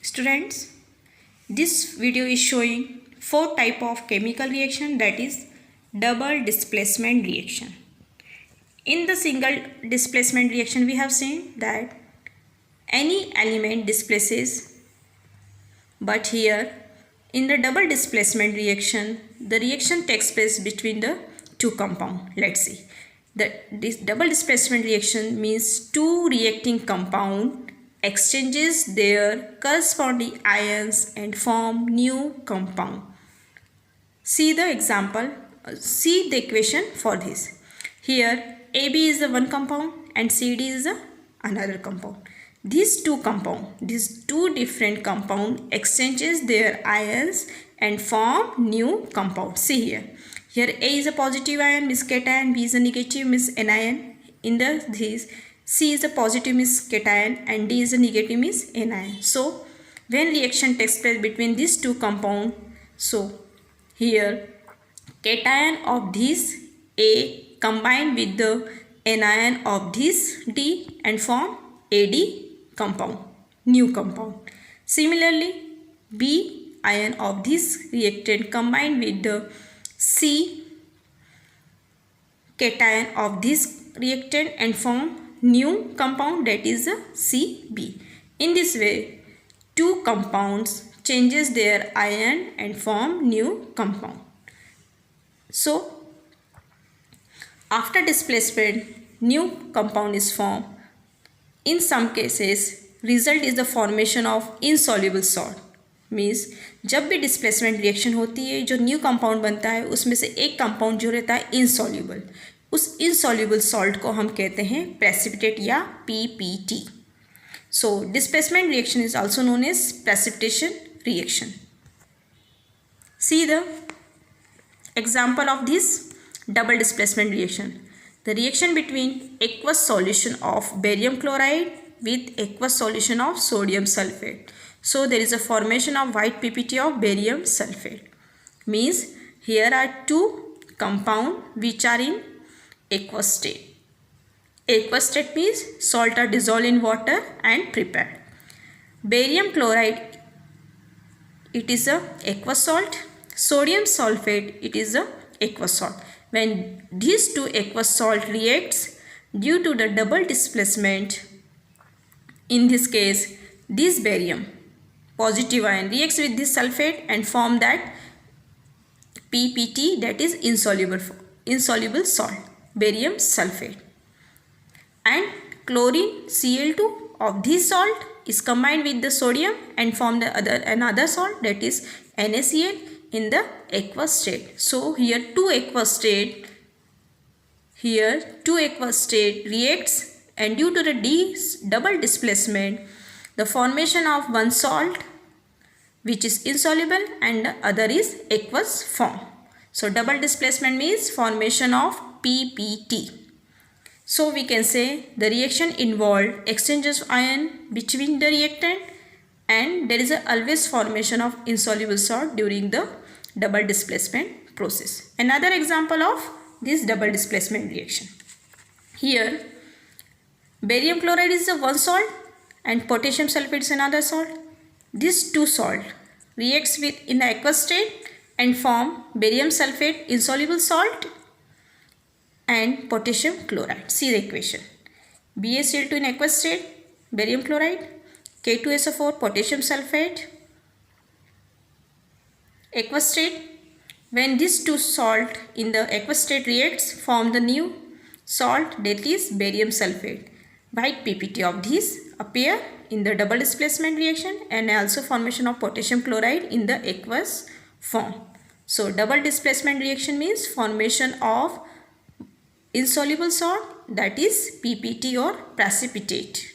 Students, this video is showing four type of chemical reaction, that is double displacement reaction. In the single displacement reaction we have seen that any element displaces, but here in the double displacement reaction the reaction takes place between the two compound. Let's see. This double displacement reaction means two reacting compound exchanges their corresponding ions and form new compound. See the example, see the equation for this. Here AB is the one compound and CD is the another compound. These two different compound exchanges their ions and form new compound. See here. Here A is a positive ion means cation, B is a negative means anion. In this C is a positive means cation and D is a negative means anion. So when reaction takes place between these two compound, so here cation of this A combined with the anion of this D and form AD compound, new compound. Similarly, B ion of this reactant combined with the C cation of this reactant and form new compound, that is a CB. In this way, two compounds changes their ion and form new compound. So, after displacement, new compound is formed. In some cases, result is the formation of insoluble salt. Means जब भी displacement reaction होती है जो new compound बनता है उसमें से एक कंपाउंड जो रहता है इनसॉल्यूबल, उस इनसॉल्यूबल सॉल्ट को हम कहते हैं प्रेसिपिटेट या PPT. So displacement reaction is also known as precipitation reaction. See the example of this double displacement reaction. The reaction between aqueous solution of barium chloride with aqueous solution of sodium sulfate. So there is a formation of white PPT of barium sulfate. Means here are two compound which are in aqueous state. Aqueous state means salt are dissolved in water and prepared. Barium chloride, it is a aqueous salt. Sodium sulfate, it is a aqueous salt. When these two aqueous salt reacts due to the double displacement, in this case this barium positive ion reacts with this sulfate and form that PPT, that is insoluble salt, barium sulfate. And chlorine Cl2 of this salt is combined with the sodium and form another salt, that is NaCl in the aqueous state. So here two aqueous state reacts, and due to the double displacement the formation of one salt which is insoluble and the other is aqueous form. So double displacement means formation of PPT. So we can say the reaction involved exchanges of ion between the reactant, and there is always formation of insoluble salt during the double displacement process. Another example of this double displacement reaction. Here barium chloride is one salt and potassium sulfate is another salt. These two salt reacts with in the aqueous state and form barium sulfate insoluble salt and potassium chloride. See the equation. BaCl2 in aqueous state, barium chloride, K2SO4 potassium sulfate, aqueous state. When these two salt in the aqueous state reacts, form the new salt, that is barium sulfate. White PPT of these appear in the double displacement reaction and also formation of potassium chloride in the aqueous form. So double displacement reaction means formation of insoluble salt, that is PPT or precipitate.